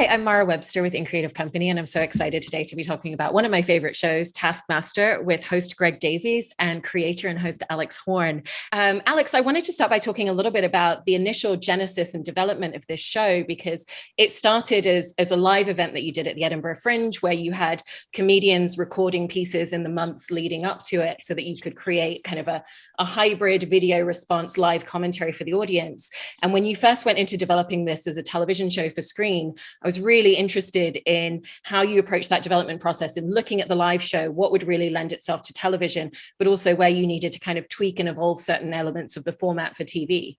Hi, I'm Mara Webster with In Creative Company, and I'm so excited today to be talking about one of my favorite shows, Taskmaster, with host Greg Davies and creator and host Alex Horne. Alex, I wanted to start by talking a little bit about the initial genesis and development of this show, because it started as a live event that you did at the Edinburgh Fringe, where you had comedians recording pieces in the months leading up to it so that you could create kind of a hybrid video response live commentary for the audience. And when you first went into developing this as a television show for screen, I was really interested in how you approach that development process and looking at the live show, what would really lend itself to television, but also where you needed to kind of tweak and evolve certain elements of the format for TV.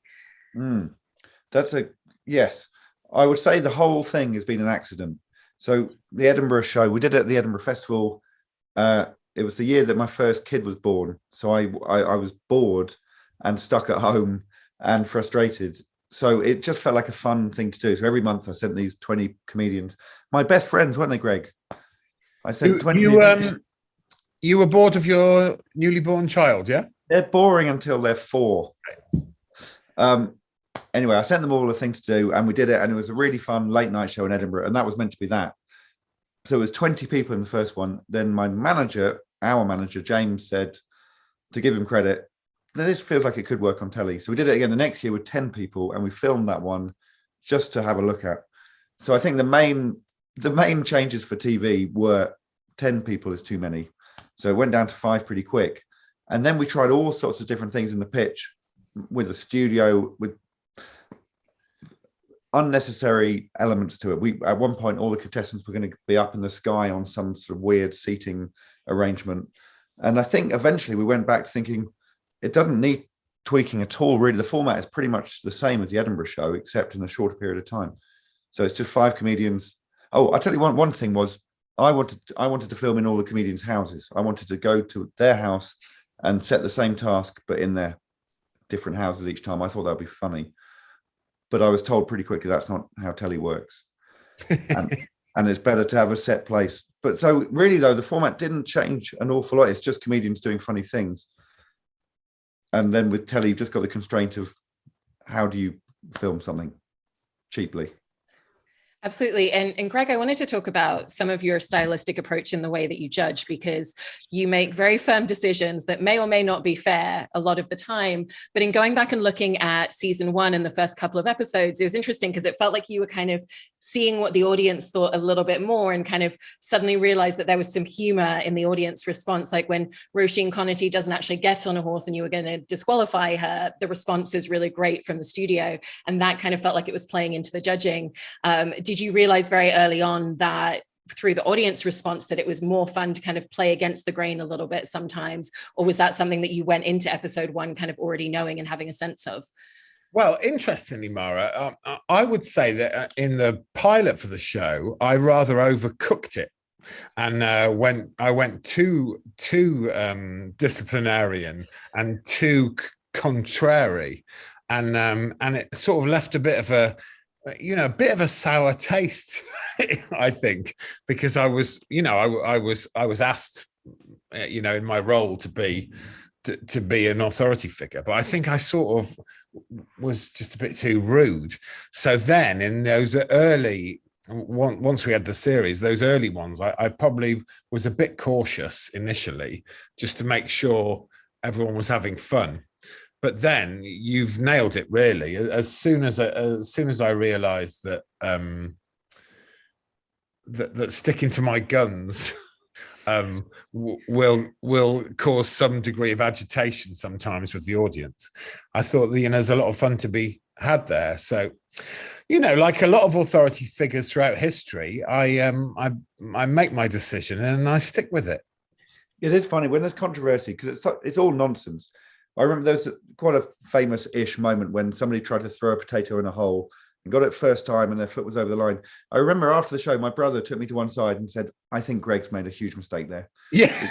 Yes. I would say the whole thing has been an accident. So the Edinburgh show, we did it at the Edinburgh Festival. It was the year that my first kid was born. So I was bored and stuck at home and frustrated. So it just felt like a fun thing to do. So every month I sent these 20 comedians, my best friends, weren't they, Greg? I sent 20. You were bored of your newly born child, yeah? They're boring until they're 4. Anyway, I sent them all a thing to do, and we did it, and it was a really fun late night show in Edinburgh, and that was meant to be that. So it was 20 people in the first one. Then my manager, our manager, James, said, to give him credit, this feels like it could work on telly. So we did it again the next year with 10 people, and we filmed that one just to have a look at. So I think the main changes for TV were 10 people is too many. So it went down to 5 pretty quick. And then we tried all sorts of different things in the pitch with a studio, with unnecessary elements to it. At one point, all the contestants were going to be up in the sky on some sort of weird seating arrangement. And I think eventually we went back to thinking, it doesn't need tweaking at all, really. The format is pretty much the same as the Edinburgh show, except in a shorter period of time. So it's just 5 comedians. Oh, I'll tell you one thing was, I wanted to film in all the comedians' houses. I wanted to go to their house and set the same task, but in their different houses each time. I thought that'd be funny. But I was told pretty quickly that's not how telly works. And it's better to have a set place. But so really, though, the format didn't change an awful lot. It's just comedians doing funny things. And then with telly, you've just got the constraint of how do you film something cheaply? Absolutely. And Greg, I wanted to talk about some of your stylistic approach in the way that you judge, because you make very firm decisions that may or may not be fair a lot of the time. But in going back and looking at season 1 and the first couple of episodes, it was interesting because it felt like you were kind of seeing what the audience thought a little bit more and kind of suddenly realized that there was some humor in the audience response. Like when Roisin Connerty doesn't actually get on a horse and you were going to disqualify her, the response is really great from the studio. And that kind of felt like it was playing into the judging. Did you realize very early on that through the audience response that it was more fun to kind of play against the grain a little bit sometimes? Or was that something that you went into episode 1 kind of already knowing and having a sense of? Well, interestingly, Mara, I would say that in the pilot for the show, I rather overcooked it. And I went too disciplinarian and too contrary. And it sort of left a bit of a sour taste, I think, because I was asked, in my role to be an authority figure, but I think I sort of was just a bit too rude. So then in those once we had the series, those early ones, I probably was a bit cautious initially, just to make sure everyone was having fun. But then you've nailed it, really. As soon as I realised that that sticking to my guns will cause some degree of agitation sometimes with the audience, I thought there's a lot of fun to be had there. So, like a lot of authority figures throughout history, I make my decision and I stick with it. It is funny when there's controversy, because it's all nonsense. I remember there was quite a famous-ish moment when somebody tried to throw a potato in a hole and got it first time and their foot was over the line. I remember after the show, my brother took me to one side and said, I think Greg's made a huge mistake there. Yeah.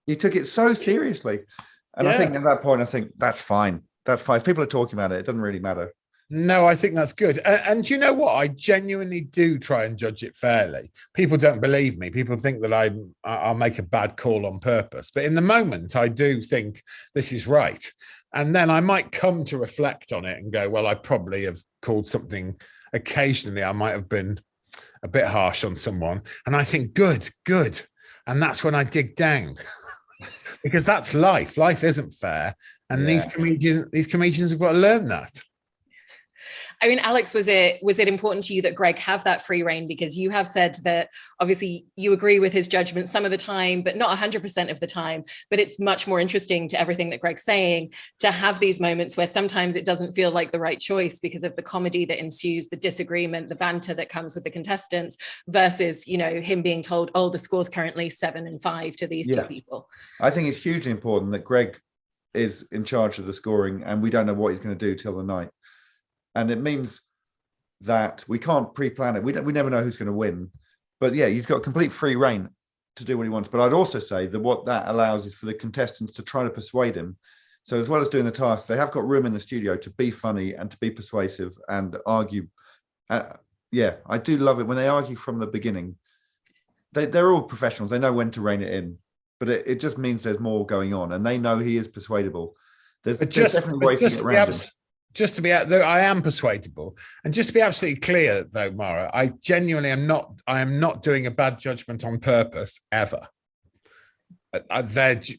He took it so seriously. And I think at that point, that's fine. That's fine. If people are talking about it, it doesn't really matter. No, I think that's good. And you know what? I genuinely do try and judge it fairly. People don't believe me. People think that I'll make a bad call on purpose. But in the moment, I do think this is right. And then I might come to reflect on it and go, well, I probably have called something occasionally. I might have been a bit harsh on someone, and I think good, and that's when I dig down because that's life. Life isn't fair, and these comedians have got to learn that. I mean, Alex, was it important to you that Greg have that free reign? Because you have said that obviously you agree with his judgment some of the time, but not 100% of the time. But it's much more interesting to everything that Greg's saying to have these moments where sometimes it doesn't feel like the right choice because of the comedy that ensues, the disagreement, the banter that comes with the contestants, versus, you know, him being told, oh, the score's currently 7-5 to these two people. I think it's hugely important that Greg is in charge of the scoring, and we don't know what he's going to do till the night. And it means that we can't pre-plan it. We never know who's going to win. But yeah, he's got complete free reign to do what he wants. But I'd also say that what that allows is for the contestants to try to persuade him. So as well as doing the tasks, they have got room in the studio to be funny and to be persuasive and argue. I do love it when they argue from the beginning. They're all professionals. They know when to rein it in. But it just means there's more going on, and they know he is persuadable. There's definitely ways to get around him. Just to be out there, I am persuadable, and just to be absolutely clear, though, Mara, I genuinely am not. I am not doing a bad judgment on purpose ever.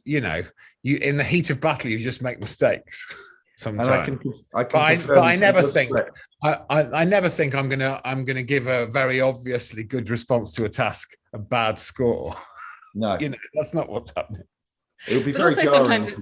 You know, you in the heat of battle, you just make mistakes sometimes. But I never think. I never think I'm gonna give a very obviously good response to a task a bad score. No, you know, that's not what's happening. It would be very jarring.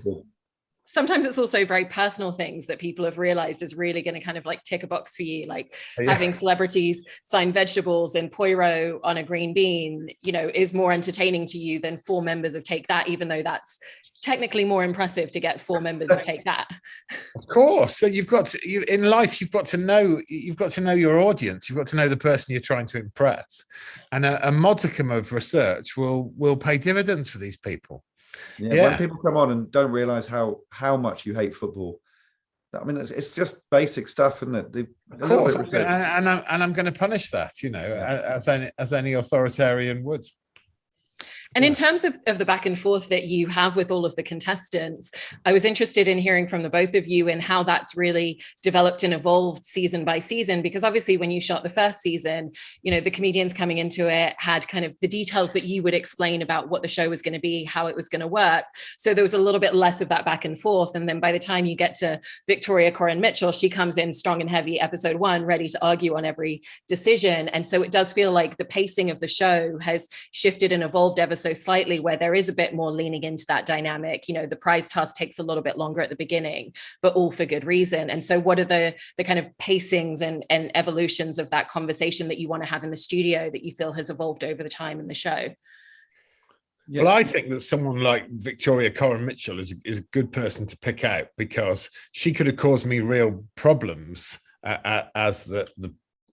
Sometimes it's also very personal things that people have realized is really going to kind of like tick a box for you, like having celebrities sign vegetables in Poirot on a green bean, you know, is more entertaining to you than 4 members of Take That, even though that's technically more impressive to get 4 members of Take That. Of course. So you've got to, in life, you've got to know your audience. You've got to know the person you're trying to impress, and a modicum of research will pay dividends for these people. When people come on and don't realize how much you hate football, I mean, it's just basic stuff, isn't it? Of course, and I'm going to punish that, you know, as any authoritarian would. And in terms of the back and forth that you have with all of the contestants, I was interested in hearing from the both of you and how that's really developed and evolved season by season, because obviously when you shot the first season, you know, the comedians coming into it had kind of the details that you would explain about what the show was going to be, how it was going to work. So there was a little bit less of that back and forth. And then by the time you get to Victoria Coren Mitchell, she comes in strong and heavy, episode 1, ready to argue on every decision. And so it does feel like the pacing of the show has shifted and evolved ever so slightly, where there is a bit more leaning into that dynamic. You know, the prize task takes a little bit longer at the beginning, but all for good reason. And so what are the kind of pacings and evolutions of that conversation that you want to have in the studio that you feel has evolved over the time in the show? Well, I think that someone like Victoria Coren Mitchell is a good person to pick out, because she could have caused me real problems as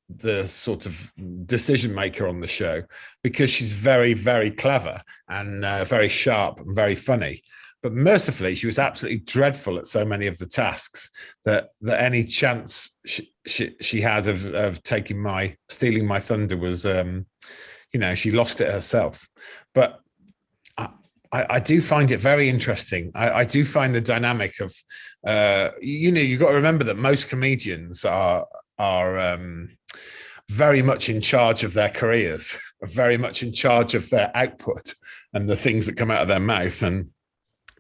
the sort of decision maker on the show, because she's very, very clever and very sharp and very funny. But mercifully, she was absolutely dreadful at so many of the tasks that any chance she had of stealing my thunder was, you know, she lost it herself. But I do find it very interesting. I do find the dynamic of, you know, you've got to remember that most comedians are very much in charge of their careers, very much in charge of their output and the things that come out of their mouth. And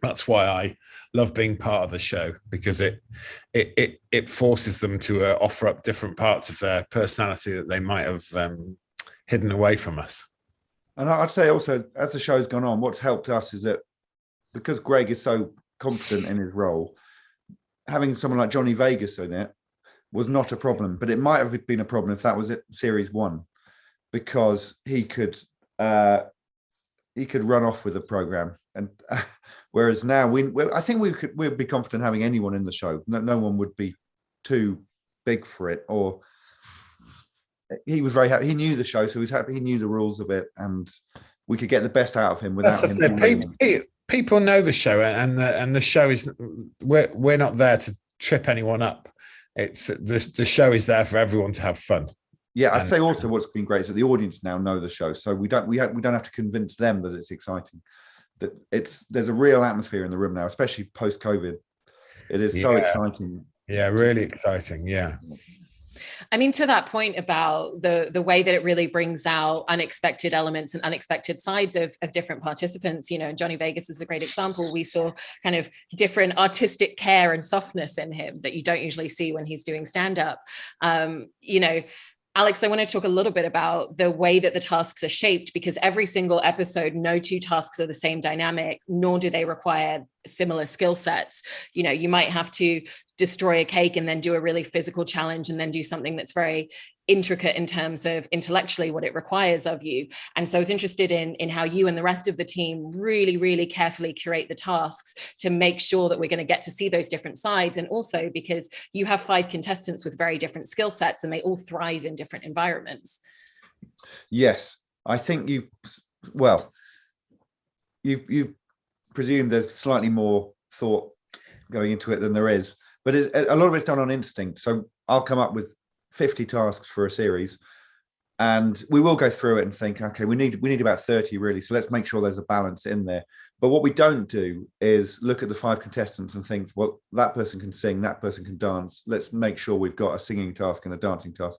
that's why I love being part of the show, because it forces them to offer up different parts of their personality that they might have hidden away from us. And I'd say also, as the show's gone on, what's helped us is that because Greg is so confident in his role, having someone like Johnny Vegas in it was not a problem. But it might have been a problem if that was it, series 1, because he could run off with the program. And whereas now I think we'd be confident having anyone in the show. No one would be too big for it. Or he was very happy. He knew the show, so he was happy. He knew the rules of it, and we could get the best out of him without him. People know the show, and the show is we're not there to trip anyone up. It's the show is there for everyone to have fun. Yeah, I'd say also what's been great is that the audience now know the show, so we don't have to convince them that it's exciting. That there's a real atmosphere in the room now, especially post-COVID. It is so exciting. Yeah, really exciting. Yeah. I mean, to that point about the way that it really brings out unexpected elements and unexpected sides of different participants, you know, Johnny Vegas is a great example. We saw kind of different artistic care and softness in him that you don't usually see when he's doing stand-up. You know, Alex, I want to talk a little bit about the way that the tasks are shaped, because every single episode, no two tasks are the same dynamic, nor do they require similar skill sets. You know, you might have to destroy a cake and then do a really physical challenge and then do something that's very intricate in terms of intellectually what it requires of you. And so I was interested in how you and the rest of the team really, really carefully curate the tasks to make sure that we're going to get to see those different sides. And also because you have 5 contestants with very different skill sets and they all thrive in different environments. Yes, I think you've presumed there's slightly more thought going into it than there is, but a lot of it's done on instinct. So I'll come up with 50 tasks for a series, and we will go through it and think, okay, we need about 30 really, so let's make sure there's a balance in there. But what we don't do is look at the 5 contestants and think, well, that person can sing, that person can dance, let's make sure we've got a singing task and a dancing task,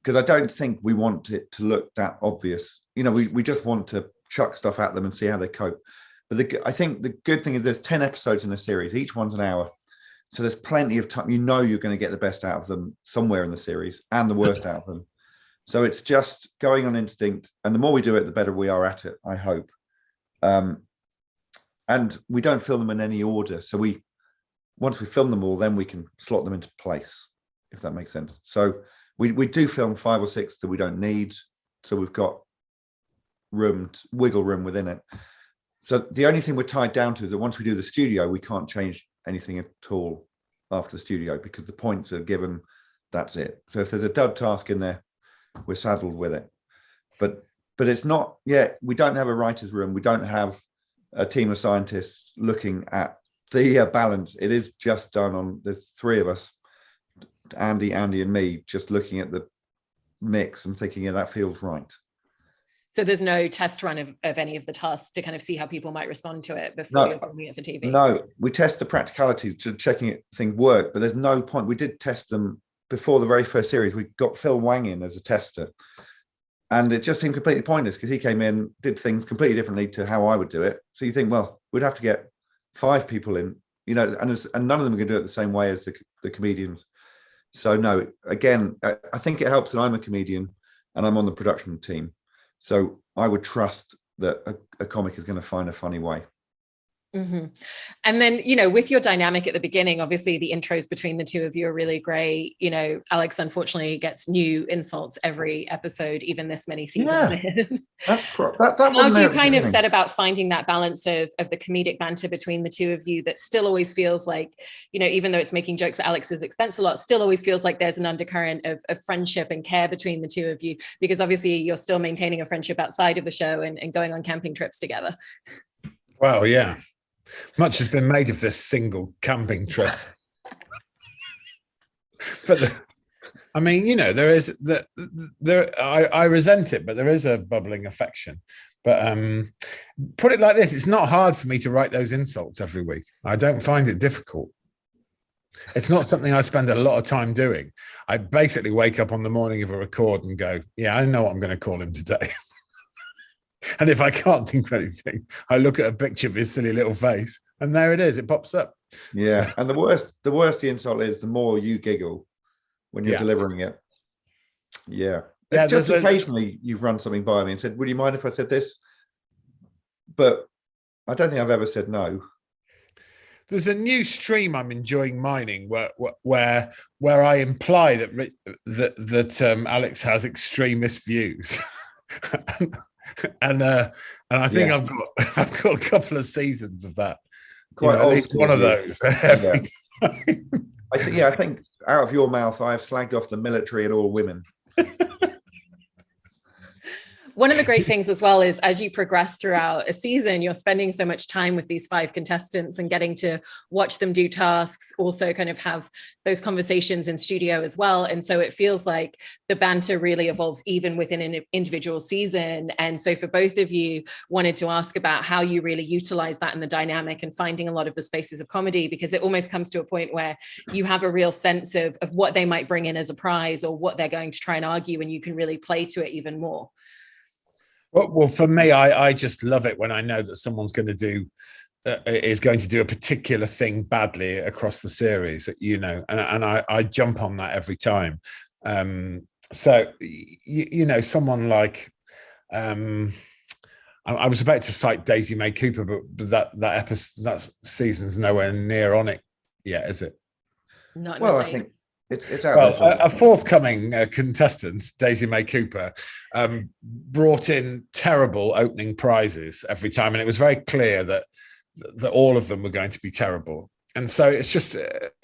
because I don't think we want it to look that obvious. You know, we just want to chuck stuff at them and see how they cope. But I think the good thing is there's 10 episodes in a series, each one's an hour. So there's plenty of time. You know you're going to get the best out of them somewhere in the series and the worst out of them. So it's just going on instinct. And the more we do it, the better we are at it, I hope. And we don't film them in any order. So once we film them all, then we can slot them into place, if that makes sense. So we do film 5 or 6 that we don't need. So we've got wiggle room within it. So the only thing we're tied down to is that once we do the studio, we can't change anything at all after the studio, because the points are given, that's it. So if there's a dud task in there, we're saddled with it. But it's not, we don't have a writer's room. We don't have a team of scientists looking at the balance. It is just done on, there's 3 of us, Andy and me, just looking at the mix and thinking, yeah, that feels right. So there's no test run of any of the tasks to kind of see how people might respond to it before you're filming it for TV? No, we test the practicalities to checking things work, but there's no point. We did test them before the very first series. We got Phil Wang in as a tester, and it just seemed completely pointless because he came in, did things completely differently to how I would do it. So you think, well, we'd have to get 5 people in, you know, and none of them are going to do it the same way as the comedians. So no, again, I think it helps that I'm a comedian and I'm on the production team. So I would trust that a comic is going to find a funny way. Mm-hmm. And then, you know, with your dynamic at the beginning, obviously the intros between the 2 of you are really great. You know, Alex unfortunately gets new insults every episode, even this many seasons in. How do you kind of set about finding that balance of the comedic banter between the 2 of you that still always feels like, you know, even though it's making jokes at Alex's expense a lot, still always feels like there's an undercurrent of friendship and care between the 2 of you, because obviously you're still maintaining a friendship outside of the show and going on camping trips together. Well, yeah. Much has been made of this single camping trip. But I mean, you know, I resent it, but there is a bubbling affection. But put it like this, it's not hard for me to write those insults every week. I don't find it difficult. It's not something I spend a lot of time doing. I basically wake up on the morning of a record and go, yeah, I know what I'm going to call him today. And if I can't think of anything, I look at a picture of his silly little face, and there it is. It pops up. Yeah, and the worst the insult is, the more you giggle when you're delivering it. Yeah. Just occasionally you've run something by me and said, would you mind if I said this? But I don't think I've ever said no. There's a new stream I'm enjoying mining where I imply that Alex has extremist views. And I think I've got a couple of seasons of that. Quite at least one of those. Every time. I think out of your mouth, I have slagged off the military and all women. One of the great things as well is as you progress throughout a season, you're spending so much time with these 5 contestants and getting to watch them do tasks, also kind of have those conversations in studio as well. And so it feels like the banter really evolves even within an individual season. And so for both of you, wanted to ask about how you really utilize that in the dynamic and finding a lot of the spaces of comedy, because it almost comes to a point where you have a real sense of what they might bring in as a prize or what they're going to try and argue, and you can really play to it even more. Well, for me, I just love it when I know that someone's going to do is going to do a particular thing badly across the series, you know, and I jump on that every time. So you know, someone like I was about to cite Daisy May Cooper, but that episode, that season's nowhere near on it yet, is it? Not well, I think it's out there. A forthcoming contestant, Daisy May Cooper, brought in terrible opening prizes every time, and it was very clear that all of them were going to be terrible. And so it's just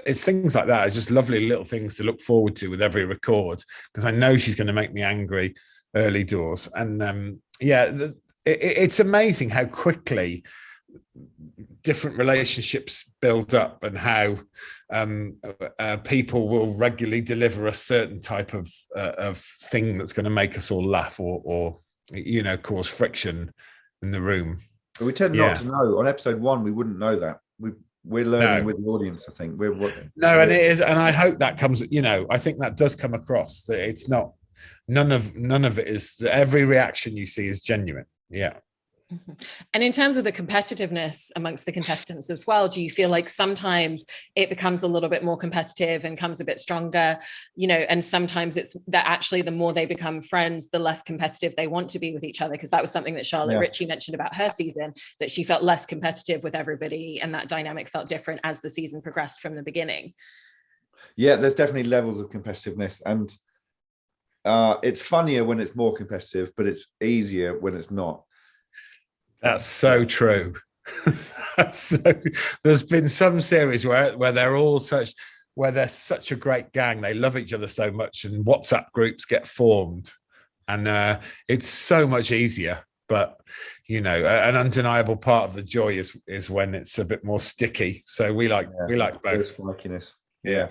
it's things like that. It's just lovely little things to look forward to with every record, because I know she's going to make me angry early doors. And it's amazing how quickly different relationships build up, and how people will regularly deliver a certain type of thing that's going to make us all laugh or you know, cause friction in the room. But we tend not to know. On episode 1, we wouldn't know that. We're learning with the audience, I think. And it is, and I hope that comes, you know, I think that does come across, that it's not, none of it is, every reaction you see is genuine. Yeah. And in terms of the competitiveness amongst the contestants as well, do you feel like sometimes it becomes a little bit more competitive and comes a bit stronger, you know, and sometimes it's that actually the more they become friends, the less competitive they want to be with each other? Because that was something that Charlotte Ritchie mentioned about her season, that she felt less competitive with everybody, and that dynamic felt different as the season progressed from the beginning. Yeah, there's definitely levels of competitiveness, and it's funnier when it's more competitive, but it's easier when it's not. That's so true. There's been some series where they're all such a great gang. They love each other so much, and WhatsApp groups get formed, and it's so much easier. But you know, an undeniable part of the joy is when it's a bit more sticky. So we like both. Flakiness. Yeah.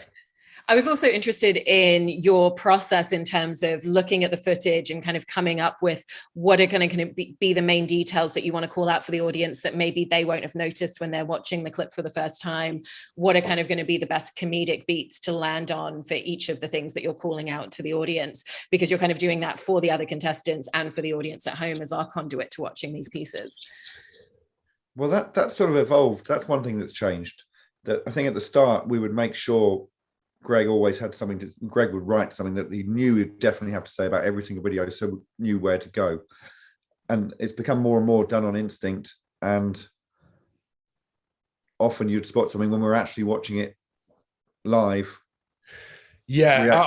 I was also interested in your process in terms of looking at the footage and kind of coming up with what are going to be the main details that you want to call out for the audience that maybe they won't have noticed when they're watching the clip for the first time. What are kind of going to be the best comedic beats to land on for each of the things that you're calling out to the audience, because you're kind of doing that for the other contestants and for the audience at home as our conduit to watching these pieces. Well, that sort of evolved. That's one thing that's changed. That I think at the start we would make sure Greg always had something Greg would write something that he knew he'd definitely have to say about every single video, so we knew where to go. And it's become more and more done on instinct, and often you'd spot something when we're actually watching it live. Yeah,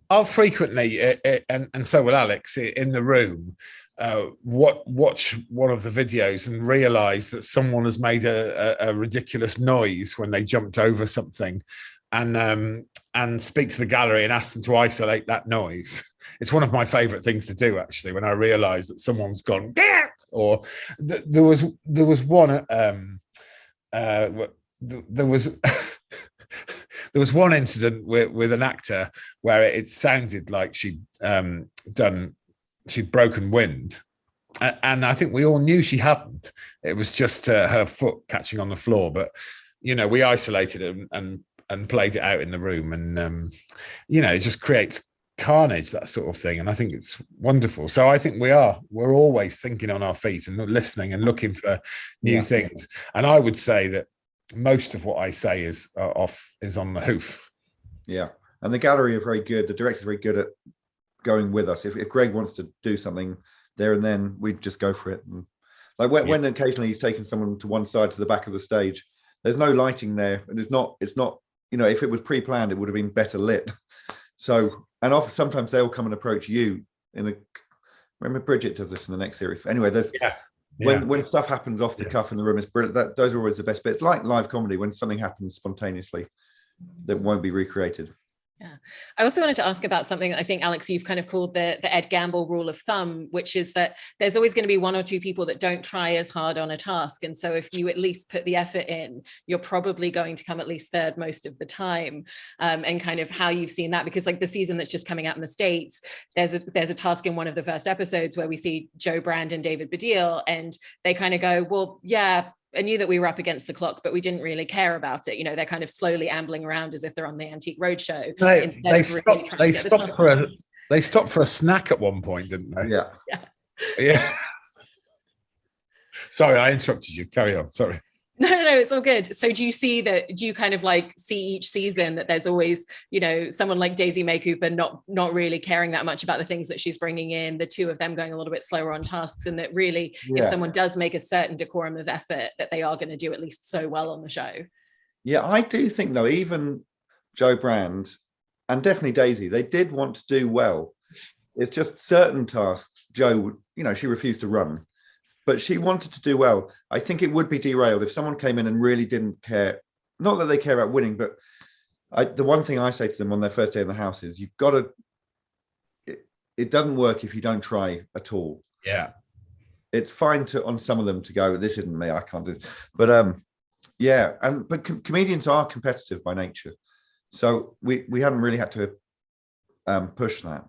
I'll frequently, and so will Alex, in the room, watch one of the videos and realize that someone has made a ridiculous noise when they jumped over something, and speak to the gallery and ask them to isolate that noise. It's one of my favorite things to do, actually, when I realize that someone's gone, or there was one, there was one incident with an actor where it sounded like she'd broken wind. And I think we all knew she hadn't. It was just her foot catching on the floor. But, you know, we isolated it and played it out in the room. And, you know, it just creates carnage, that sort of thing. And I think it's wonderful. So I think we're always thinking on our feet and listening and looking for new things. And I would say that most of what I say is on the hoof. Yeah. And the gallery are very good. The director's very good at going with us. If Greg wants to do something there and then, we'd just go for it. And like when occasionally he's taken someone to one side to the back of the stage, there's no lighting there. And it's not, you know, if it was pre-planned, it would have been better lit. So, and often sometimes they'll come and approach you remember Bridget does this in the next series. Anyway, there's when stuff happens off the cuff in the room, it's brilliant. Those are always the best bits. Like live comedy, when something happens spontaneously that won't be recreated. Yeah. I also wanted to ask about something I think, Alex, you've kind of called the Ed Gamble rule of thumb, which is that there's always going to be one or two people that don't try as hard on a task. And so if you at least put the effort in, you're probably going to come at least third most of the time. And kind of how you've seen that, because like the season that's just coming out in the States, there's a task in one of the first episodes where we see Joe Brand and David Baddiel, and they kind of go, well, yeah, I knew that we were up against the clock, but we didn't really care about it. You know, they're kind of slowly ambling around as if they're on the Antique Roadshow. They stopped for a snack at one point, didn't they? Yeah. Yeah. Sorry, I interrupted you. Carry on. Sorry. No, it's all good. So do you kind of like see each season that there's always, you know, someone like Daisy May Cooper not really caring that much about the things that she's bringing in, the two of them going a little bit slower on tasks, and that really, if someone does make a certain decorum of effort, that they are going to do at least so well on the show? Yeah, I do think though, even Joe Brand and definitely Daisy, they did want to do well. It's just certain tasks, Joe, you know, she refused to run. But she wanted to do well. I think it would be derailed if someone came in and really didn't care. Not that they care about winning, but the one thing I say to them on their first day in the house is, you've got to. It doesn't work if you don't try at all. Yeah, it's fine on some of them to go, this isn't me, I can't do it. But yeah, but comedians are competitive by nature, so we haven't really had to push that.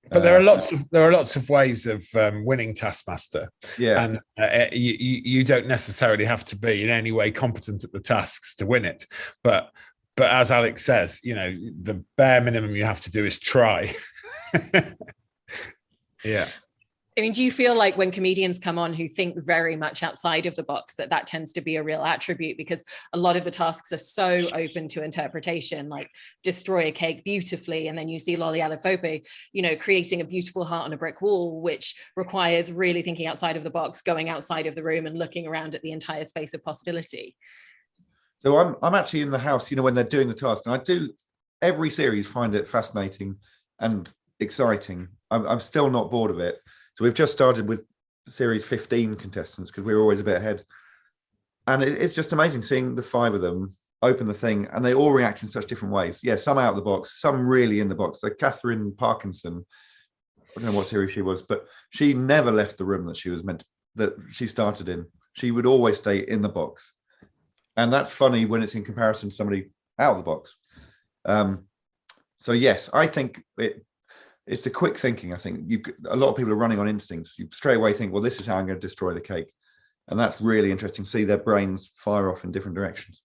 But there are lots of ways of winning Taskmaster. Yeah, and you don't necessarily have to be in any way competent at the tasks to win it. But as Alex says, you know, the bare minimum you have to do is try. Yeah. I mean, do you feel like when comedians come on who think very much outside of the box, that tends to be a real attribute? Because a lot of the tasks are so open to interpretation, like destroy a cake beautifully. And then you see Lolly Alifope, you know, creating a beautiful heart on a brick wall, which requires really thinking outside of the box, going outside of the room and looking around at the entire space of possibility. So I'm actually in the house, you know, when they're doing the task, and I do every series find it fascinating and exciting. I'm still not bored of it. So we've just started with series 15 contestants because we were always a bit ahead. And it's just amazing seeing the five of them open the thing, and they all react in such different ways. Yeah, some out of the box, some really in the box. So Catherine Parkinson, I don't know what series she was, but she never left the room that she was that she started in. She would always stay in the box. And that's funny when it's in comparison to somebody out of the box. So yes, I think it's the quick thinking. I think a lot of people are running on instincts. You straight away think, well, this is how I'm going to destroy the cake. And that's really interesting to see their brains fire off in different directions.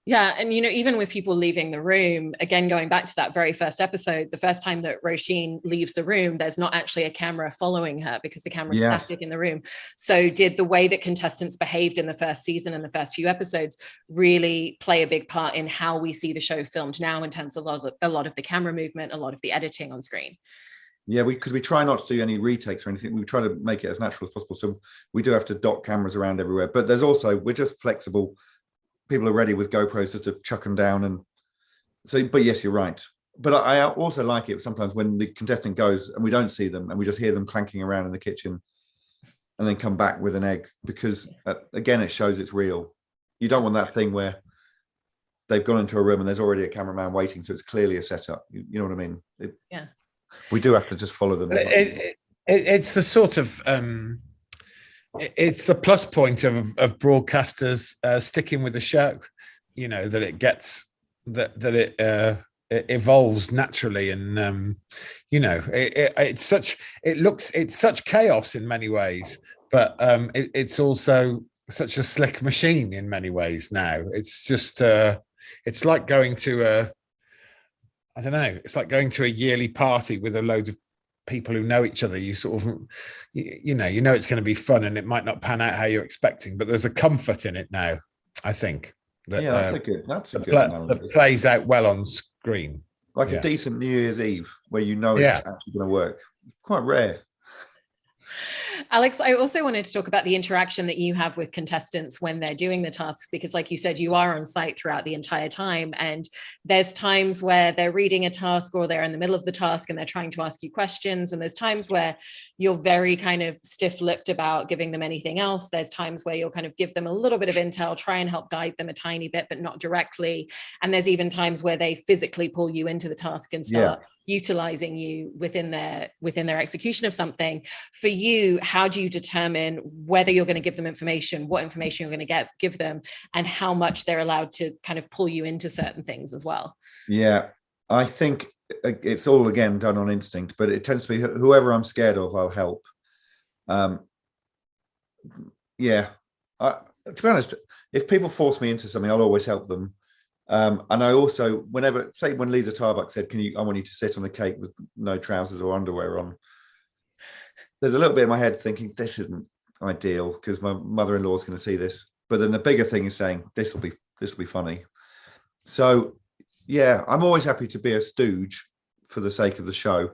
Yeah. And, you know, even with people leaving the room, again, going back to that very first episode, the first time that Roisin leaves the room, there's not actually a camera following her because the camera's static in the room. So did the way that contestants behaved in the first season and the first few episodes really play a big part in how we see the show filmed now in terms of a lot of the camera movement, a lot of the editing on screen? Yeah, because we try not to do any retakes or anything. We try to make it as natural as possible. So we do have to dot cameras around everywhere. But there's also, we're just flexible. People are ready with GoPros just to chuck them down. And so, but yes, you're right. But I also like it sometimes when the contestant goes and we don't see them and we just hear them clanking around in the kitchen and then come back with an egg, because again, it shows it's real. You don't want that thing where they've gone into a room and there's already a cameraman waiting. So it's clearly a setup. You know what I mean? Yeah. We do have to just follow them. It's the sort of it's the plus point of broadcasters sticking with the show, you know, that it gets that it evolves naturally, and you know, it's such chaos in many ways, but it's also such a slick machine in many ways now. It's just it's like going to I don't know, it's like going to a yearly party with a load of people who know each other. You sort of, you know it's going to be fun, and it might not pan out how you're expecting, but there's a comfort in it now, I think. That, that's a good analogy. That plays out well on screen. Like a decent New Year's Eve where you know it's actually going to work. It's quite rare. Alex, I also wanted to talk about the interaction that you have with contestants when they're doing the tasks, because like you said, you are on site throughout the entire time. And there's times where they're reading a task or they're in the middle of the task and they're trying to ask you questions. And there's times where you're very kind of stiff-lipped about giving them anything else. There's times where you'll kind of give them a little bit of intel, try and help guide them a tiny bit, but not directly. And there's even times where they physically pull you into the task and start utilizing you within their execution of something. For you, how do you determine whether you're going to give them information, what information you're going to give them, and how much they're allowed to kind of pull you into certain things as well? Yeah, I think it's all again done on instinct, but it tends to be whoever I'm scared of, I'll help. To be honest, if people force me into something, I'll always help them. And I also, whenever, say when Lisa Tarbuck said, I want you to sit on the cake with no trousers or underwear on, there's a little bit in my head thinking this isn't ideal because my mother-in-law is going to see this. But then the bigger thing is saying this will be funny. So yeah, I'm always happy to be a stooge for the sake of the show,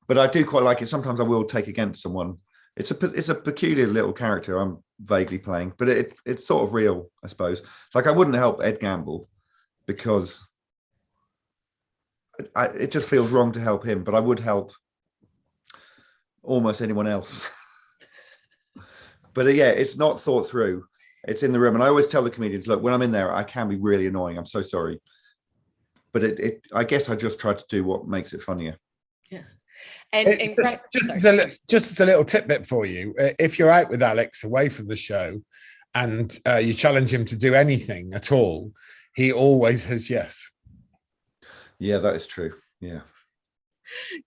but I do quite like it. Sometimes I will take against someone. It's a peculiar little character I'm vaguely playing, but it's sort of real, I suppose. Like I wouldn't help Ed Gamble because it just feels wrong to help him, but I would help almost anyone else. But it's not thought through. It's in the room. And I always tell the comedians, look, when I'm in there, I can be really annoying. I'm so sorry. But I guess I just try to do what makes it funnier. Yeah. Just as a little tidbit for you, if you're out with Alex away from the show and you challenge him to do anything at all, he always says yes. Yeah, that is true. Yeah.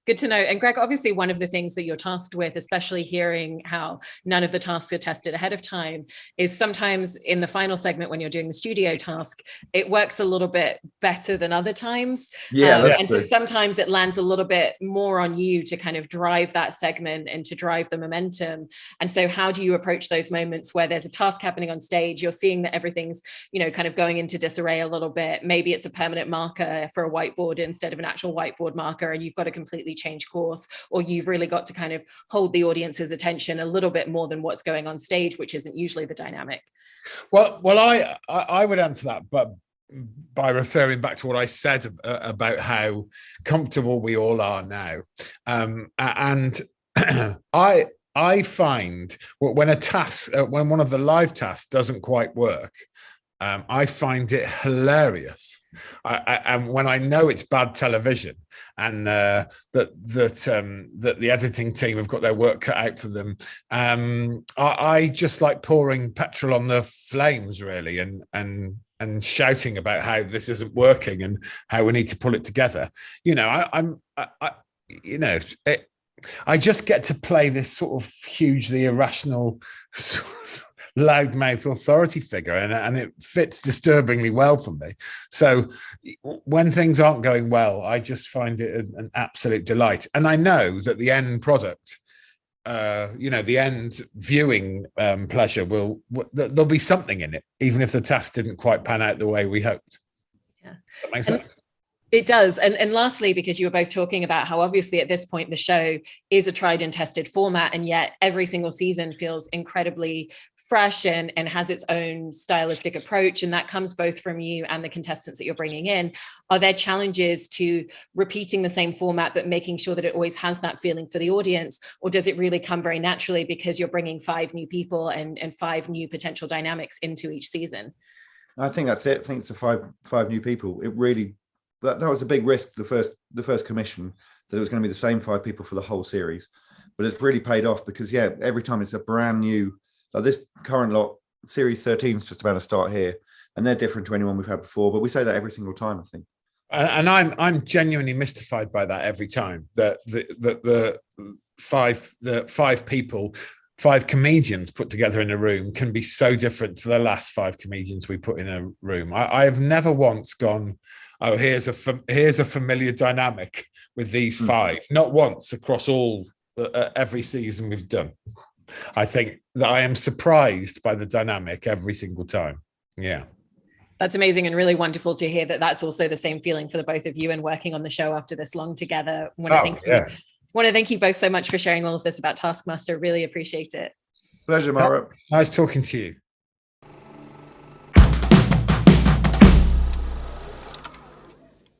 Good to know. And Greg, obviously one of the things that you're tasked with, especially hearing how none of the tasks are tested ahead of time, is sometimes in the final segment when you're doing the studio task, it works a little bit better than other times. And so sometimes it lands a little bit more on you to kind of drive that segment and to drive the momentum. And so how do you approach those moments where there's a task happening on stage, you're seeing that everything's, kind of going into disarray a little bit. Maybe it's a permanent marker for a whiteboard instead of an actual whiteboard marker, and you've got to completely change course, or you've really got to kind of hold the audience's attention a little bit more than what's going on stage, which isn't usually the dynamic. Well, I would answer that, but by referring back to what I said about how comfortable we all are now. And I find when a task, when one of the live tasks doesn't quite work, I find it hilarious. And when I know it's bad television and that the editing team have got their work cut out for them, I just like pouring petrol on the flames, really, and shouting about how this isn't working and how we need to pull it together. I just get to play this sort of hugely irrational loudmouth authority figure, and it fits disturbingly well for me. So when things aren't going well, I just find it an absolute delight. And I know that the end product, the end viewing pleasure there'll be something in it, even if the task didn't quite pan out the way we hoped. Yeah, that makes sense. It does. And lastly, because you were both talking about how obviously at this point the show is a tried and tested format, and yet every single season feels incredibly fresh and has its own stylistic approach, and that comes both from you and the contestants that you're bringing in. Are there challenges to repeating the same format but making sure that it always has that feeling for the audience, or does it really come very naturally because you're bringing 5 new people and 5 new potential dynamics into each season? I think that's it. I think it's the five new people. It really, that was a big risk, the first commission, that it was going to be the same 5 people for the whole series, but it's really paid off because every time it's a brand new. Like this current lot, series 13 is just about to start here, and they're different to anyone we've had before. But we say that every single time, I think. And I'm genuinely mystified by that every time. That the 5 people, 5 comedians put together in a room can be so different to the last 5 comedians we put in a room. I have never once gone, oh, here's a familiar dynamic with these 5. Not once across all every season we've done. I think that I am surprised by the dynamic every single time. Yeah. That's amazing and really wonderful to hear that that's also the same feeling for the both of you and working on the show after this long together. want to thank you both so much for sharing all of this about Taskmaster. Really appreciate it. Pleasure, Mara. Nice talking to you.